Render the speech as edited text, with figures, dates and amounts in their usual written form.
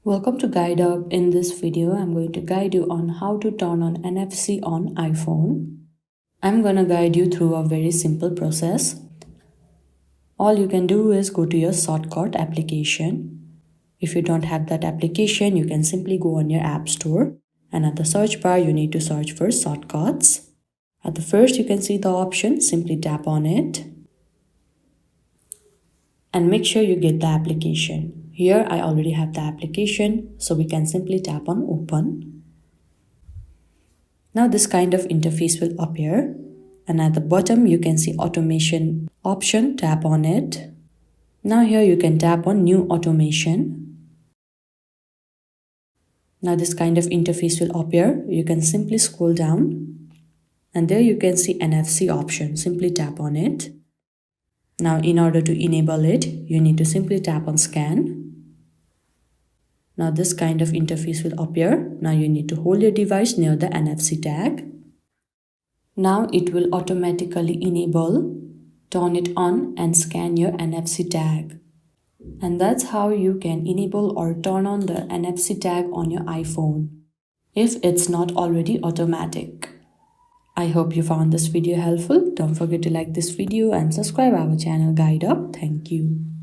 Welcome to Guide Up. In this video, I'm going to guide you on how to turn on NFC on iPhone. I'm going to guide you through a very simple process. All you can do is go to your shortcut application. If you don't have that application, you can simply go on your app store. And at the search bar, you need to search for shortcuts. At the first, you can see the option. Simply tap on it. And make sure you get the application. Here I already have the application, so we can simply tap on open. Now this kind of interface will appear, and at the bottom you can see automation option. Tap on it. Now here you can tap on new automation. Now this kind of interface will appear. You can simply scroll down, and there you can see NFC option. Simply tap on it. Now in order to enable it, you need to simply tap on scan. Now this kind of interface will appear. Now you need to hold your device near the NFC tag. Now it will automatically enable, turn it on and scan your NFC tag. And that's how you can enable or turn on the NFC tag on your iPhone, if it's not already automatic. I hope you found this video helpful. Don't forget to like this video and subscribe our channel Guide Up. Thank you.